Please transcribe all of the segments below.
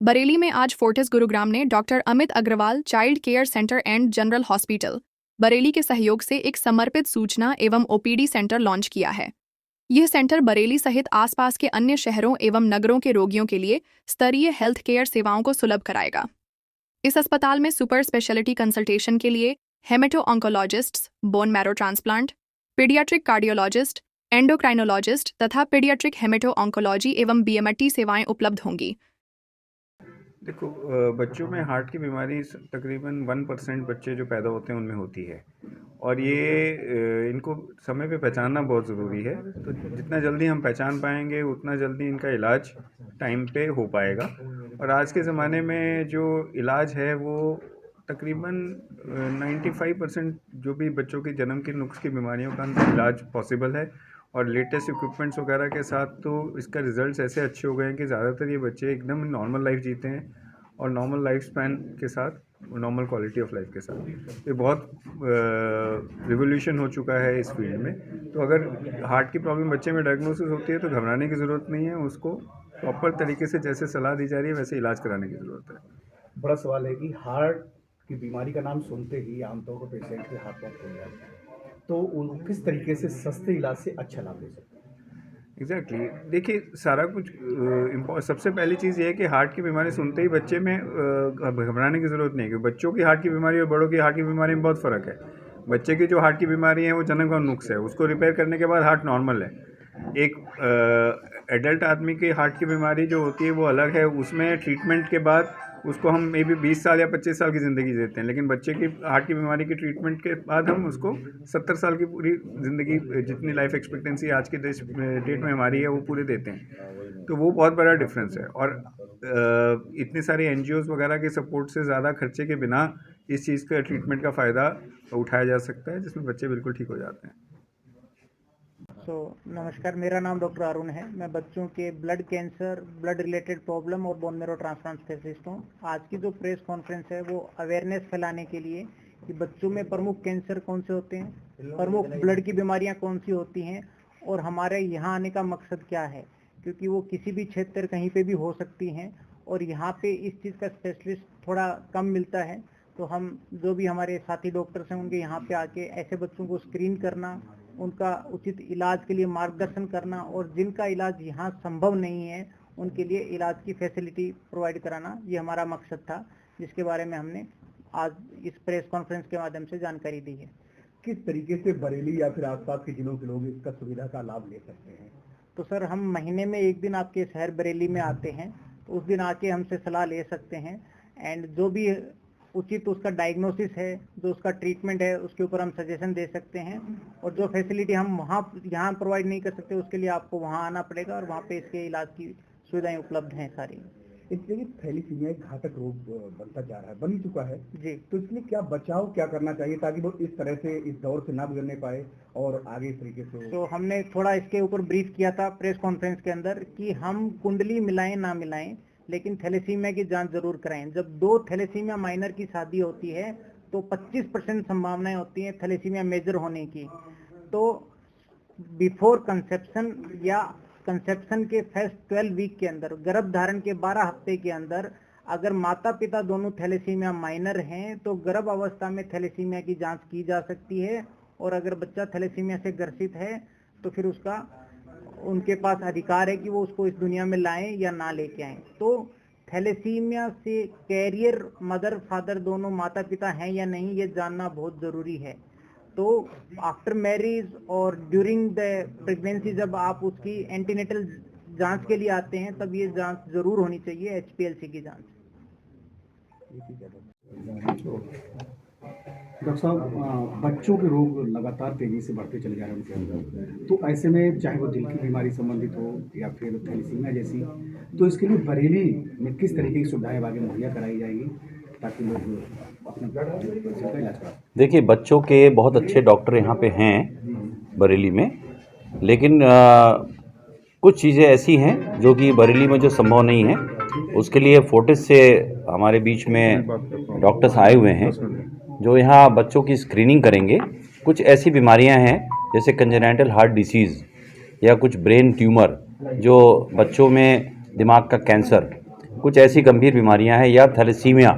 बरेली में आज फोर्टिस गुरुग्राम ने doctor Amit Agarwal child care centre and general hospital Bareilly के सहयोग से एक समर्पित सूचना एवं ओपीडी सेंटर लॉन्च किया है। यह सेंटर बरेली सहित आसपास के अन्य शहरों एवं नगरों के रोगियों के लिए स्तरीय हेल्थ केयर सेवाओं को सुलभ कराएगा। इस अस्पताल में सुपर स्पेशलिटी कंसल्टेशन के लिए hemato oncologists, bone marrow transplant, paediatric cardiologist, endocrinologist तथा पीडियाट्रिक हेमेटो ऑन्कोलॉजी एवं बीएमटी सेवाएं उपलब्ध होंगी। देखो, बच्चों में हार्ट की बीमारी तकरीबन 1% बच्चे जो पैदा होते हैं उनमें होती है और ये इनको समय पे पहचानना बहुत ज़रूरी है। तो जितना जल्दी हम पहचान पाएंगे उतना जल्दी इनका इलाज टाइम पे हो पाएगा। और आज के ज़माने में जो इलाज है वो तकरीबन 95% जो भी बच्चों की जन्म की नुक्स की बीमारियों का इलाज पॉसिबल है। और लेटेस्ट इक्विपमेंट्स वगैरह के साथ तो इसका रिज़ल्ट्स ऐसे अच्छे हो गए हैं कि ज़्यादातर ये बच्चे एकदम नॉर्मल लाइफ जीते हैं और नॉर्मल लाइफ स्पैन के साथ नॉर्मल क्वालिटी ऑफ लाइफ के साथ। ये बहुत रिवोल्यूशन हो चुका है इस फील्ड में। तो अगर हार्ट की प्रॉब्लम बच्चे में डायग्नोसिस होती है तो घबराने की ज़रूरत नहीं है, उसको प्रॉपर तरीके से जैसे सलाह दी जा रही है वैसे इलाज कराने की ज़रूरत है। बड़ा सवाल है कि हार्ट की बीमारी का नाम सुनते ही आमतौर पर पेशेंट के हाथ पैर खुल जाते हैं, तो उन किस तरीके से सस्ते इलाज से अच्छा लाभ ले सकते हैं? एग्जैक्टली देखिए, सारा कुछ सबसे पहली चीज़ ये है कि हार्ट की बीमारी सुनते ही बच्चे में घबराने की ज़रूरत नहीं है, क्योंकि बच्चों की हार्ट की बीमारी और बड़ों की हार्ट की बीमारी में बहुत फ़र्क है। बच्चे की जो हार्ट की बीमारी है वो जन्म का नुक्स है, उसको रिपेयर करने के बाद हार्ट नॉर्मल है। एक एडल्ट आदमी की हार्ट की बीमारी जो होती है वो अलग है, उसमें ट्रीटमेंट के बाद उसको हम मे बी 20 साल या 25 साल की ज़िंदगी देते हैं, लेकिन बच्चे की हार्ट की बीमारी की ट्रीटमेंट के बाद हम उसको 70 साल की पूरी ज़िंदगी, जितनी लाइफ एक्सपेक्टेंसी आज की डेट में हमारी है वो पूरे देते हैं। तो वो बहुत बड़ा डिफरेंस है। और इतनी सारी एनजीओज़ वगैरह के सपोर्ट से ज़्यादा खर्चे के बिना इस चीज़ का ट्रीटमेंट का फ़ायदा उठाया जा सकता है, जिसमें बच्चे बिल्कुल ठीक हो जाते हैं। नमस्कार, मेरा नाम डॉक्टर अरुण है। मैं बच्चों के blood cancer, blood related problem और बोन मैरो ट्रांसप्लांट स्पेशलिस्ट हूँ। आज की जो प्रेस कॉन्फ्रेंस है वो अवेयरनेस फैलाने के लिए कि बच्चों में प्रमुख कैंसर कौन से होते हैं, प्रमुख ब्लड की बीमारियाँ कौन सी होती हैं और हमारे यहाँ आने का मकसद क्या है, क्योंकि वो किसी भी क्षेत्र कहीं पे भी हो सकती हैं और यहाँ पे इस चीज़ का स्पेशलिस्ट थोड़ा कम मिलता है। तो हम जो भी हमारे साथी डॉक्टर्स हैं उनके यहाँ पे आके ऐसे बच्चों को स्क्रीन करना, उनका उचित इलाज के लिए मार्गदर्शन करना और जिनका इलाज यहाँ संभव नहीं है उनके लिए इलाज की फैसिलिटी प्रोवाइड कराना, ये हमारा मकसद था, जिसके बारे में हमने आज इस प्रेस कॉन्फ्रेंस के माध्यम से जानकारी दी है। किस तरीके से बरेली या फिर आसपास के जिलों के लोग इसका सुविधा का लाभ ले सकते हैं? तो सर, हम महीने में एक दिन आपके शहर बरेली में आते हैं, तो उस दिन आके हमसे सलाह ले सकते हैं एंड जो भी उचित उसका डायग्नोसिस है, जो उसका ट्रीटमेंट है, उसके ऊपर हम सजेशन दे सकते हैं। और जो फैसिलिटी हम यहाँ प्रोवाइड नहीं कर सकते उसके लिए आपको वहाँ आना पड़ेगा और वहाँ पे इसके इलाज की सुविधाएं उपलब्ध हैं सारी। इसलिए थैलीसीमिया एक घातक रोग बनता जा रहा है, बन चुका है जी। तो इसलिए क्या करना चाहिए ताकि वो इस तरह से इस दौर से ना गुजरने पाए और आगे इस तरीके से? तो हमने थोड़ा इसके ऊपर ब्रीफ किया था प्रेस कॉन्फ्रेंस के अंदर कि हम कुंडली मिलाएं ना मिलाएं, लेकिन थैलेसीमिया की जांच जरूर कराएं। जब 2 थैलेसीमिया माइनर की शादी होती है तो 25% संभावनाएं होती हैं थैलेसीमिया मेजर होने की। तो बिफोर कंसेप्शन या कंसेप्शन के फर्स्ट 12 वीक के अंदर, गर्भ धारण के 12 हफ्ते के अंदर अगर माता पिता दोनों थैलेसीमिया माइनर हैं तो गर्भ अवस्था में थैलेसीमिया की जांच की जा सकती है। और अगर बच्चा थैलेसीमिया से ग्रसित है तो फिर उनके पास अधिकार है कि वो उसको इस दुनिया में लाएं या ना लेके आएं। तो थैलेसीमिया से कैरियर मदर फादर दोनों माता पिता हैं या नहीं, ये जानना बहुत ज़रूरी है। तो आफ्टर मैरिज और ड्यूरिंग द प्रेगनेंसी जब आप उसकी एंटीनेटल जांच के लिए आते हैं तब ये जांच जरूर होनी चाहिए, HPLC की जांच। डॉक्टर साहब, बच्चों के रोग लगातार तेजी से बढ़ते चले जा रहे हैं उनके अंदर, तो ऐसे में चाहे वो दिल की बीमारी संबंधित हो या फिर थैलीसीमिया जैसी, तो इसके लिए बरेली में किस तरीके की सुविधाएं आगे मुहैया कराई जाएगी ताकि लोग अपना इलाज करा? देखिए, बच्चों के बहुत अच्छे डॉक्टर यहाँ पे हैं बरेली में, लेकिन कुछ चीज़ें ऐसी हैं जो कि बरेली में जो संभव नहीं है। उसके लिए फोर्टिस से हमारे बीच में डॉक्टर्स आए हुए हैं जो यहाँ बच्चों की स्क्रीनिंग करेंगे। कुछ ऐसी बीमारियाँ हैं जैसे कंजेनाइटल हार्ट डिसीज़ या कुछ ब्रेन ट्यूमर, जो बच्चों में दिमाग का कैंसर, कुछ ऐसी गंभीर बीमारियां हैं या थैलेसीमिया,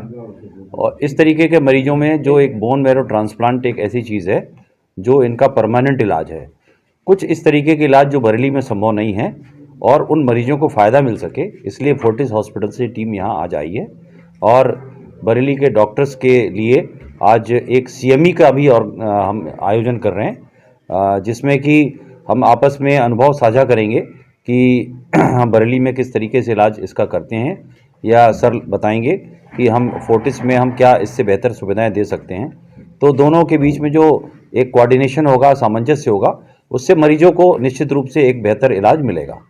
और इस तरीके के मरीजों में जो एक बोन मैरो ट्रांसप्लांट एक ऐसी चीज़ है जो इनका परमानेंट इलाज है। कुछ इस तरीके के इलाज जो बरेली में संभव नहीं है और उन मरीजों को फ़ायदा मिल सके, इसलिए फोर्टिस हॉस्पिटल से टीम यहाँ आज आई है और बरेली के डॉक्टर्स के लिए आज एक CME का भी और हम आयोजन कर रहे हैं, जिसमें कि हम आपस में अनुभव साझा करेंगे कि बरेली में किस तरीके से इलाज इसका करते हैं, या सर बताएंगे कि हम फोर्टिस में हम क्या इससे बेहतर सुविधाएं दे सकते हैं। तो दोनों के बीच में जो एक कोऑर्डिनेशन होगा, सामंजस्य होगा, उससे मरीजों को निश्चित रूप से एक बेहतर इलाज मिलेगा।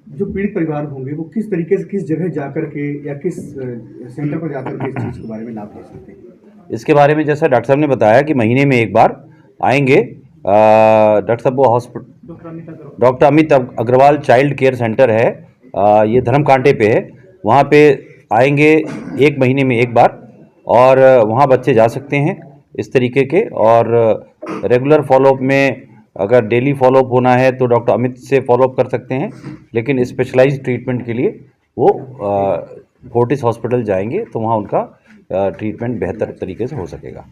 जो पीड़ित परिवार होंगे वो किस तरीके से, किस जगह जाकर के या किस सेंटर पर जाकर के इस चीज़ के बारे में लाभ ले सकते हैं? इसके बारे में जैसा डॉक्टर साहब ने बताया कि महीने में एक बार आएंगे डॉक्टर साहब, वो hospital doctor Amit Agarwal child care centre है, ये धर्मकांटे पे है, वहाँ पे आएंगे 1 महीने में एक बार और वहाँ बच्चे जा सकते हैं इस तरीके के। और रेगुलर फॉलोअप में अगर डेली फॉलोअप होना है तो डॉक्टर अमित से फॉलोअप कर सकते हैं, लेकिन स्पेशलाइज्ड ट्रीटमेंट के लिए वो फोर्टिस हॉस्पिटल जाएंगे तो वहाँ उनका ट्रीटमेंट बेहतर तरीके से हो सकेगा।